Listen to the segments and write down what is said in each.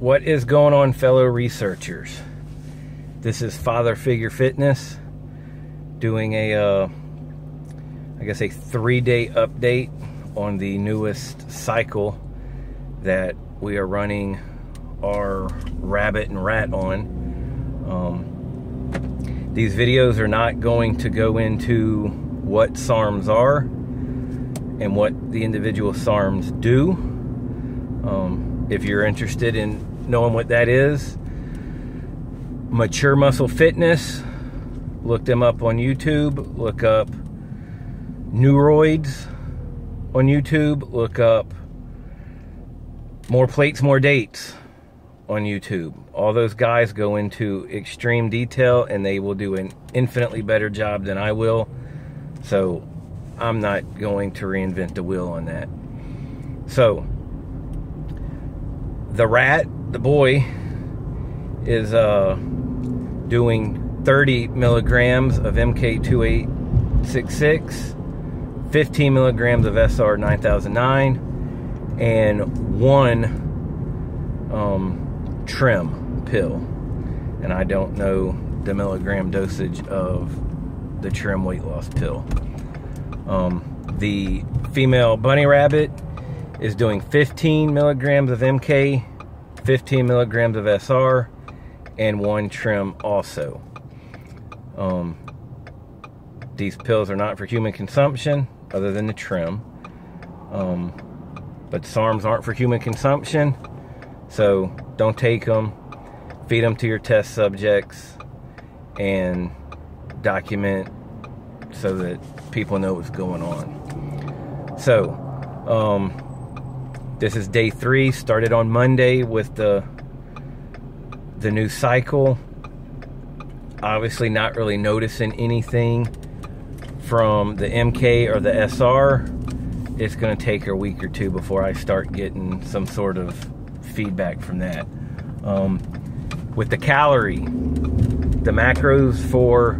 What is going on, fellow researchers? This is Father Figure Fitness doing a 3-day update on the newest cycle that we are running our rabbit and rat on. These videos are not going to go into what SARMs are and what the individual SARMs do. If you're interested in knowing what that is, Mature Muscle Fitness, look them up on YouTube. Look up Neuroids on YouTube. Look up More Plates, More Dates on YouTube. All those guys go into extreme detail, and they will do an infinitely better job than I will. So I'm not going to reinvent the wheel on that. So the rat, the boy, is doing 30 milligrams of MK2866, 15 milligrams of SR 9009, and one trim pill. And I don't know the milligram dosage of the trim weight loss pill. The female bunny rabbit is doing 15 milligrams of MK, 15 milligrams of SR, and one trim also. These pills are not for human consumption other than the trim. But SARMs aren't for human consumption, so don't take them. Feed them to your test subjects and document so that people know what's going on. So this is day 3, started on Monday with the new cycle. Obviously not really noticing anything from the MK or the SR. It's going to take a week or two before I start getting some sort of feedback from that. With the calorie, the macros for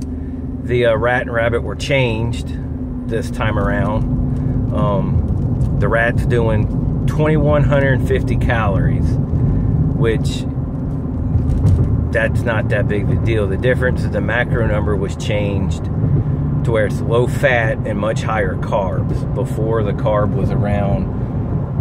the rat and rabbit were changed this time around. The rat's doing 2,150 calories, which that's not that big of a deal. The difference is the macro number was changed to where it's low fat and much higher carbs. Before, the carb was around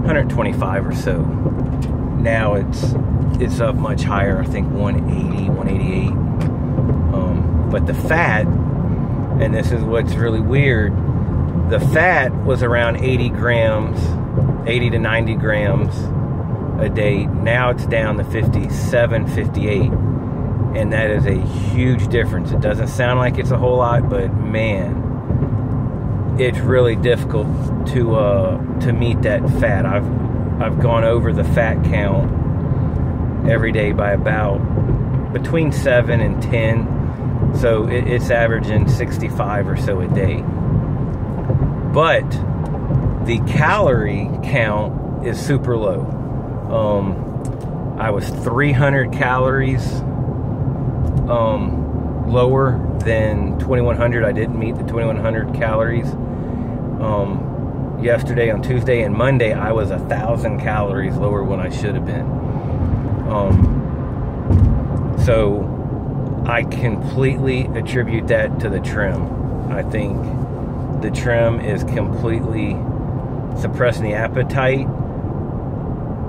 125 or so. Now it's up much higher, I think 180, 188. But the fat, and this is what's really weird, the fat was around 80 grams, 80 to 90 grams a day. Now it's down to 57, 58. And that is a huge difference. It doesn't sound like it's a whole lot, but man, it's really difficult to meet that fat. I've gone over the fat count every day by about between 7 and 10. So it's averaging 65 or so a day. But the calorie count is super low. I was 300 calories lower than 2,100. I didn't meet the 2,100 calories. Yesterday on Tuesday and Monday, I was 1,000 calories lower when I should have been. So I completely attribute that to the trim. I think the trim is completely suppressing the appetite,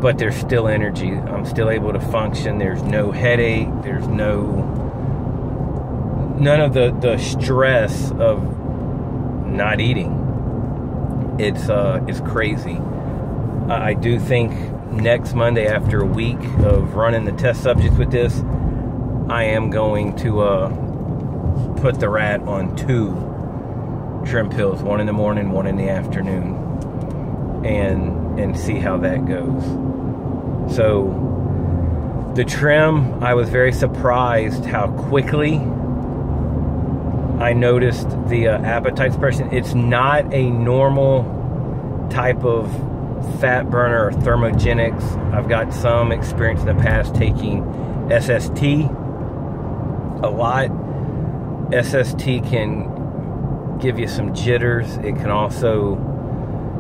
but there's still energy. I'm still able to function. There's no headache. There's none of the stress of not eating. It's crazy. I do think next Monday, after a week of running the test subjects with this, I am going to put the rat on 2 trim pills, one in the morning, one in the afternoon, and see how that goes. So the trim, I was very surprised how quickly I noticed the appetite suppression. It's not a normal type of fat burner or thermogenics. I've got some experience in the past taking SST a lot. SST can give you some jitters. It can also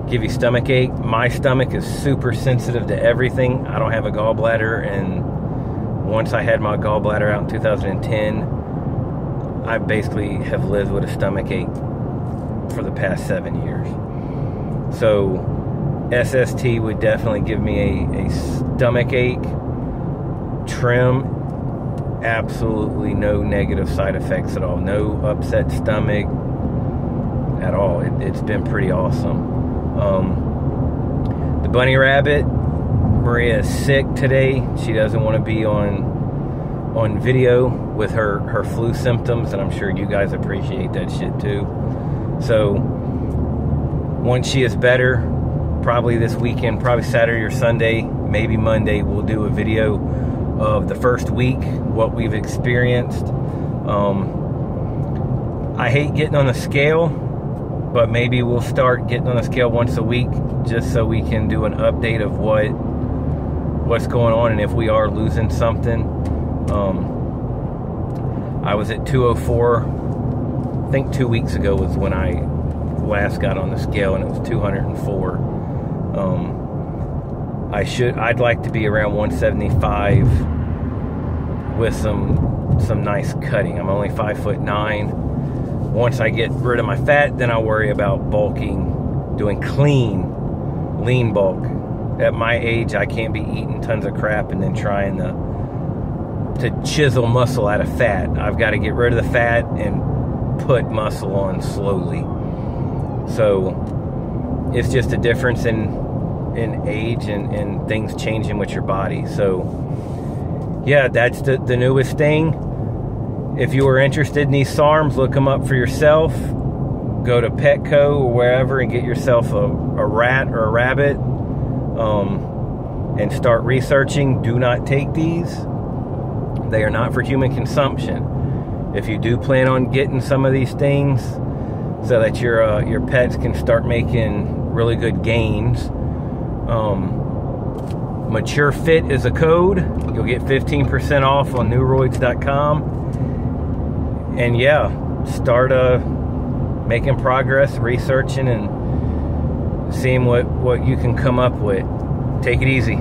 give you stomach ache. My stomach is super sensitive to everything. I don't have a gallbladder, and once I had my gallbladder out in 2010, I basically have lived with a stomach ache for the past 7 years. So SST would definitely give me a stomach ache. Trim, absolutely no negative side effects at all. No upset stomach at all. It's been pretty awesome. The bunny rabbit, Maria is sick today. She doesn't want to be on video with her flu symptoms, and I'm sure you guys appreciate that shit too. So once she is better, probably this weekend, probably Saturday or Sunday, maybe Monday, we'll do a video of the first week, what we've experienced. I hate getting on the scale, but maybe we'll start getting on the scale once a week, just so we can do an update of what's going on and if we are losing something. I was at 204, I think 2 weeks ago was when I last got on the scale, and it was 204. I'd like to be around 175 with some nice cutting. I'm only 5'9". Once I get rid of my fat, then I'll worry about bulking, doing lean bulk. At my age, I can't be eating tons of crap and then trying to chisel muscle out of fat. I've got to get rid of the fat and put muscle on slowly. So it's just a difference in age and things changing with your body. So yeah, that's the newest thing. If you are interested in these SARMs, look them up for yourself. Go to Petco or wherever and get yourself a rat or a rabbit, and start researching. Do not take these. They are not for human consumption. If you do plan on getting some of these things so that your pets can start making really good gains, Mature Fit is a code. You'll get 15% off on Neuroids.com. And yeah, start making progress, researching, and seeing what you can come up with. Take it easy.